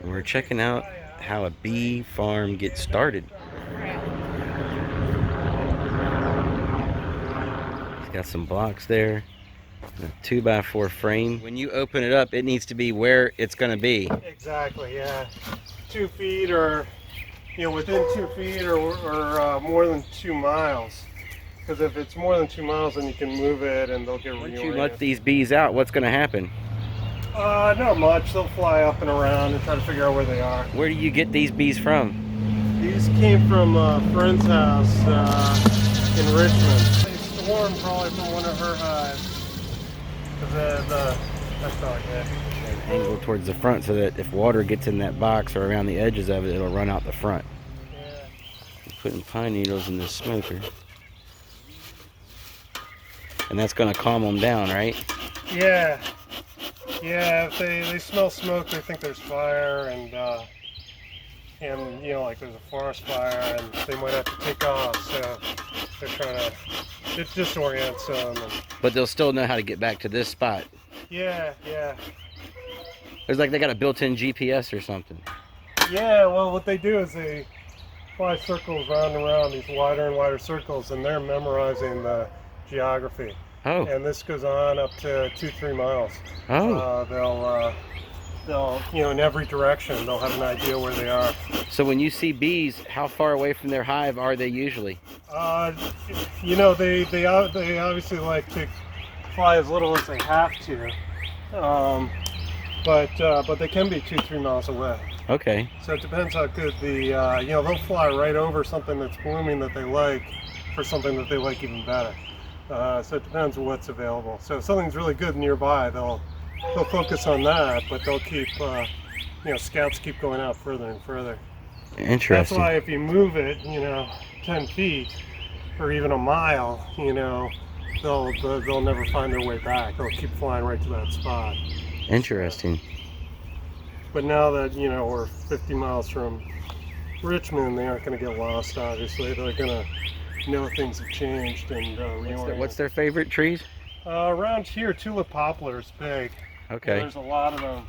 We're checking out how a bee farm gets started. It's got some blocks there, a 2x4 frame. When you open it up, it needs to be where it's going to be. Exactly, yeah. 2 feet or, within 2 feet or more than 2 miles. Because if it's more than 2 miles, then you can move it and they'll get reoriented. Once you let these bees out, what's going to happen? Not much. They'll fly up and around and try to figure out where they are. Where do you get these bees from? These came from a friend's house in Richmond. They swarmed probably from one of her hives. That's all good. Angle towards the front so that if water gets in that box or around the edges of it, it'll run out the front. Yeah. I'm putting pine needles in this smoker. And that's going to calm them down, right? Yeah. Yeah, if they smell smoke, they think there's fire, and like there's a forest fire, and they might have to take off. So they're trying to it disorients them. But they'll still know how to get back to this spot. Yeah, yeah. It's like they got a built-in GPS or something. Yeah, well, what they do is they fly circles round and round, these wider and wider circles, and they're memorizing the geography. Oh. And this goes on up to 2-3 miles. Oh. They'll in every direction, they'll have an idea where they are. So when you see bees, how far away from their hive are they usually? They obviously like to fly as little as they have to, but they can be 2-3 miles away. Okay. So it depends how good they'll fly right over something that's blooming that they like for something that they like even better. So it depends on what's available. So if something's really good nearby, they'll focus on that, but they'll keep, scouts keep going out further and further. Interesting. That's why if you move it, 10 feet or even a mile, they'll never find their way back. They'll keep flying right to that spot. Interesting. But now that, we're 50 miles from Richmond, they aren't going to get lost, obviously. They're going to know things have changed and reorient. What's their favorite trees? Around here, tulip poplar is big. Okay. There's a lot of them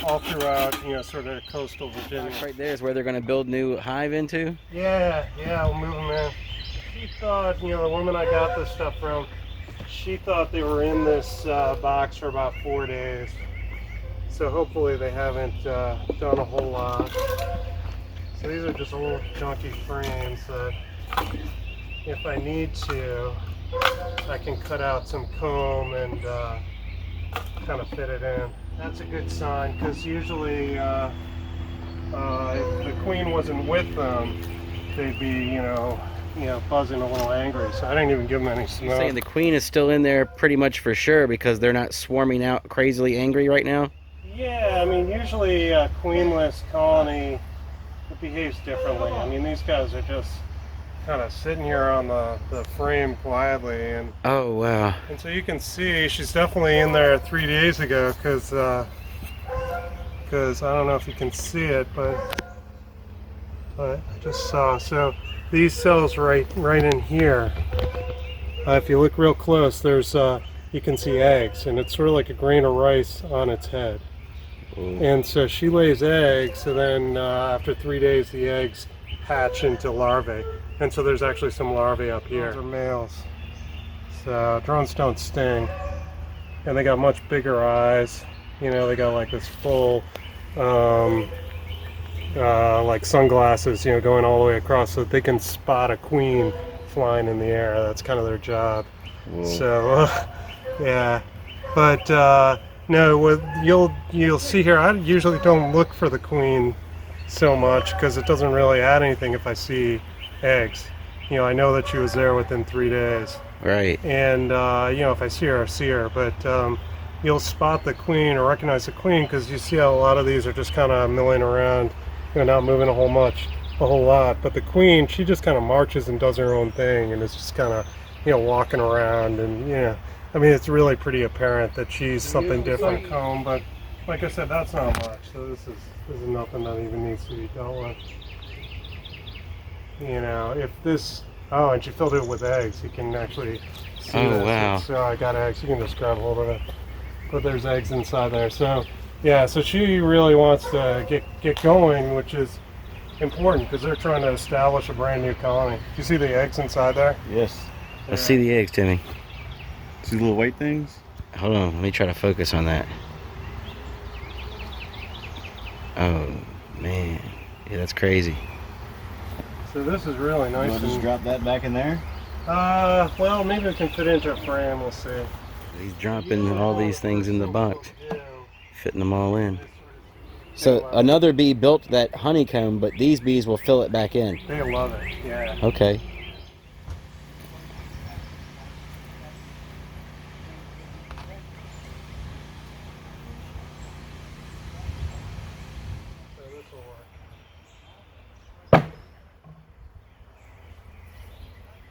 all throughout, sort of coastal Virginia. Right there is where they're going to build new hive into? Yeah, we'll move them in. She thought, the woman I got this stuff from, she thought they were in this box for about 4 days. So hopefully they haven't done a whole lot. So these are just little junky frames that if I need to, I can cut out some comb and kind of fit it in. That's a good sign, because usually if the queen wasn't with them, they'd be, buzzing a little angry. So I didn't even give them any smoke. You're saying the queen is still in there pretty much for sure because they're not swarming out crazily angry right now? Yeah, I mean, usually a queenless colony behaves differently. I mean, these guys are just kind of sitting here on the frame quietly, and oh wow. And so you can see she's definitely in there 3 days ago, because I don't know if you can see it, but I just saw. So these cells right in here, if you look real close, there's you can see eggs, and it's sort of like a grain of rice on its head. Ooh. And so she lays eggs, and then after 3 days the eggs hatch into larvae. And so there's actually some larvae up here. Those are males. So drones don't sting. And they got much bigger eyes. They got like this full, like sunglasses, going all the way across so that they can spot a queen flying in the air. That's kind of their job. Whoa. So, yeah. But no, what you'll see here, I usually don't look for the queen so much because it doesn't really add anything if I see eggs. I know that she was there within 3 days. Right. And if I see her, I see her. But you'll spot the queen or recognize the queen because you see how a lot of these are just kind of milling around, not moving a whole lot. But the queen, she just kind of marches and does her own thing, and is just kind of walking around, and I mean, it's really pretty apparent that she's something different. Comb, but like I said, that's not much. So this is nothing that even needs to be dealt with. If this, and she filled it with eggs. You can actually see oh, this. Wow. So I got eggs. You can just grab hold of it. But there's eggs inside there. So Yeah, so she really wants to get going, which is important because they're trying to establish a brand new colony. Do you see the eggs inside there? Yes. Let's see the eggs, Timmy. See the little white things? Hold on, let me try to focus on that. Oh, man. Yeah, that's crazy. So this is really nice. You just drop that back in there? Well, maybe we can fit into a frame, we'll see. He's dropping all these things in the box, fitting them all in. So another bee built that honeycomb, but these bees will fill it back in. They love it, yeah. Okay. So this will work.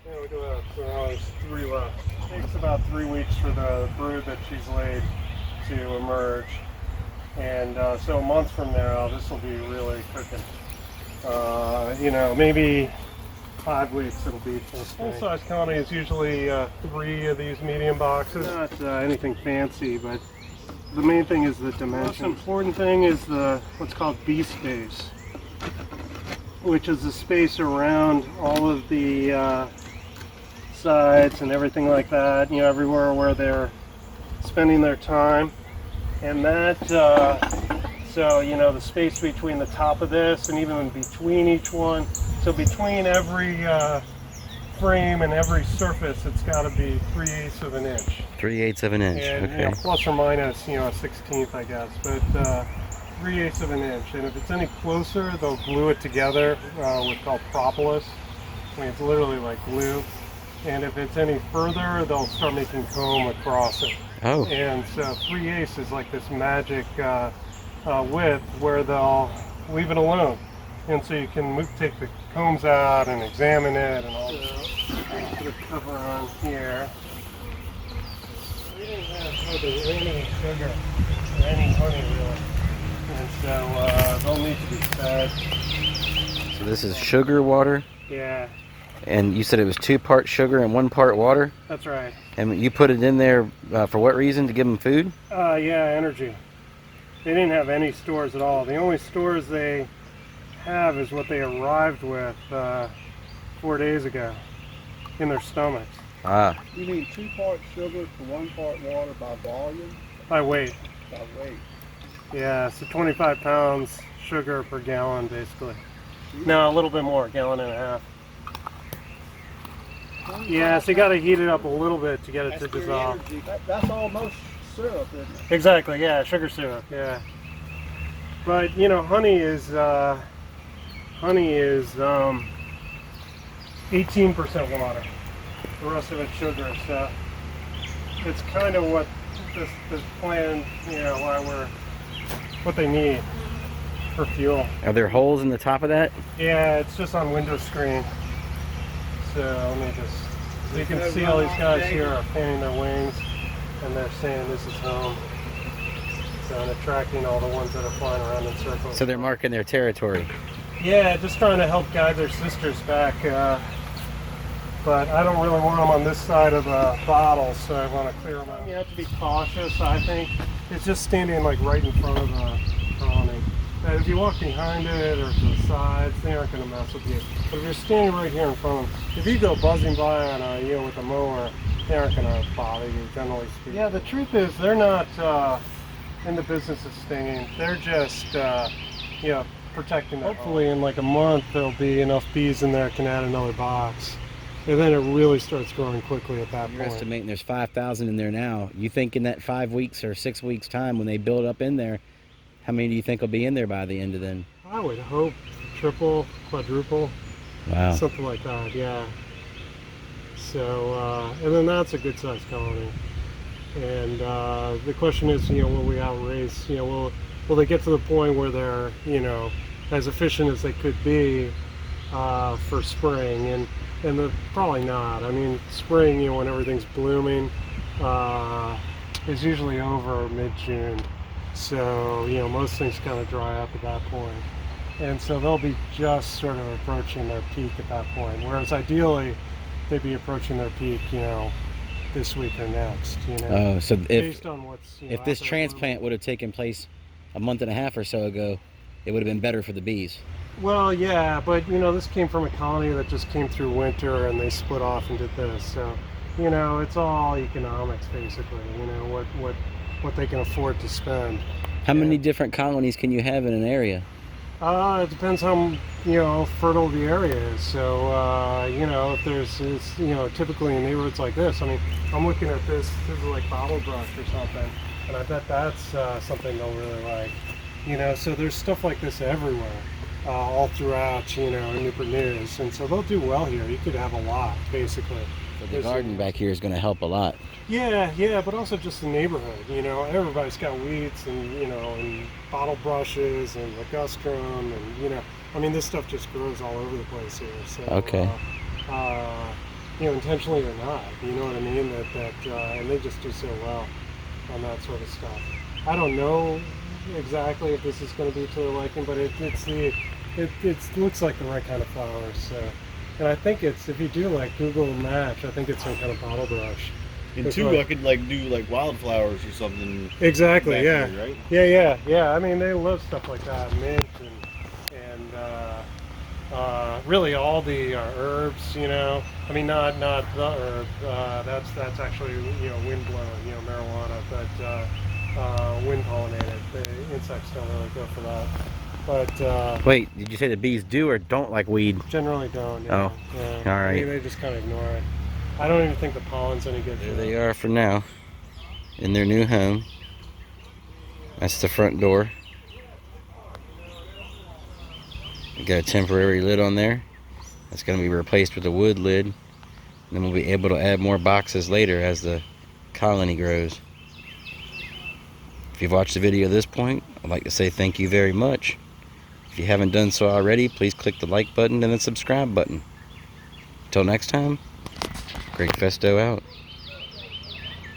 Yeah, we do have, so now there's 3 left. It takes about 3 weeks for the brood that she's laid to emerge. And so months from now, this will be really cooking. You know, maybe 5 weeks it'll be full size colony is usually 3 of these medium boxes. Not anything fancy, but the main thing is the dimension. The most important thing is the what's called bee space, which is the space around all of the sides and everything like that. You know, everywhere where they're spending their time. And that, so, you know, the space between the top of this and even between each one, so between every frame and every surface, it's got to be 3/8 of an inch. 3/8 of an inch, And, okay. you know, plus or minus, you know, a 1/16, I guess, but 3/8 of an inch. And if it's any closer, they'll glue it together with called propolis. I mean, it's literally like glue. And if it's any further, they'll start making comb across it. Oh. And so 3/8 is like this magic width where they'll leave it alone. And so you can take the combs out and examine it and all that. Put a cover on here. We didn't have hardly any sugar or any honey really. And so they'll need to be fed. So this is sugar water? Yeah. And you said it was 2 parts sugar and 1 part water? That's right. And you put it in there for what reason? To give them food? Yeah, energy. They didn't have any stores at all. The only stores they have is what they arrived with 4 days ago in their stomachs. Ah. You need 2 parts sugar to 1 part water by volume? By weight. By weight. Yeah, so 25 pounds sugar per gallon basically. No, a little bit more, gallon and a half. Yeah, so you got to heat it up a little bit to get it to dissolve. That's almost syrup, isn't it? Exactly, yeah, sugar syrup, yeah. But you know, honey is 18% water. The rest of it's sugar. So it's kind of what this plant, you know, what they need for fuel. Are there holes in the top of that? Yeah, it's just on window screen. So let me just, so you can see all these guys here are fanning their wings and they're saying this is home. So and attracting all the ones that are flying around in circles. So they're marking their territory. Yeah, just trying to help guide their sisters back. But I don't really want them on this side of the bottle, so I want to clear them out. You have to be cautious, I think. It's just standing like right in front of the colony. If you walk behind it or to the sides, they aren't going to mess with you. But if you're standing right here in front of them, if you go buzzing by on a, you know, with a mower, they aren't going to bother you, generally speaking. Yeah, the truth is they're not in the business of stinging. They're just, you know, protecting them. Hopefully in like a month there'll be enough bees in there can add another box. And then it really starts growing quickly at that You're point. estimating there's 5,000 in there now. You think in that 5 weeks or 6 weeks time when they build up in there, how many do you think will be in there by the end of then? I would hope triple, quadruple, Wow. something like that, yeah. So, and then that's a good sized colony. And the question is, you know, will we outrace, you know, will they get to the point where they're, you know, as efficient as they could be for spring? And they're probably not. I mean, spring, you know, when everything's blooming, is usually over mid-June. So, you know, most things kind of dry up at that point. And so they'll be just sort of approaching their peak at that point. Whereas ideally, they'd be approaching their peak, you know, this week or next, you know. Oh, so based on what's, you know, if this after transplant would have taken place a month and a half or so ago, it would have been better for the bees. Well, yeah, but this came from a colony that just came through winter, and they split off and did this. So, it's all economics basically. What they can afford to spend. How many different colonies can you have in an area? It depends how fertile the area is. So if there's typically in neighborhoods like this. I mean, I'm looking at this. This is like bottle brush or something, and I bet that's something they'll really like. So there's stuff like this everywhere, all throughout Newport News, and so they'll do well here. You could have a lot basically. So the garden back here is going to help a lot. Yeah, but also just the neighborhood. Everybody's got weeds and bottle brushes and ligustrum, and this stuff just grows all over the place here. So okay. Intentionally or not, you know what I mean? And they just do so well on that sort of stuff. I don't know exactly if this is going to be to their liking, but it looks like the right kind of flowers. So. And I think if you do like Google match, I think it's some kind of bottle brush. And two, I could do wildflowers or something. Exactly. Yeah. Here, right? Yeah. I mean, they love stuff like that, mint and really all the herbs. I mean, not the herb. That's actually wind blown, marijuana, but wind pollinated. The insects don't really go for that. But wait, did you say the bees do or don't like weed? Generally don't. Oh, yeah. All right. They just kind of ignore it. I don't even think the pollen's any good. There they are for now, in their new home. That's the front door. We got a temporary lid on there. That's going to be replaced with a wood lid. And then we'll be able to add more boxes later as the colony grows. If you've watched the video at this point, I'd like to say thank you very much. If you haven't done so already, please click the like button and the subscribe button. Until next time, GreggFesto out.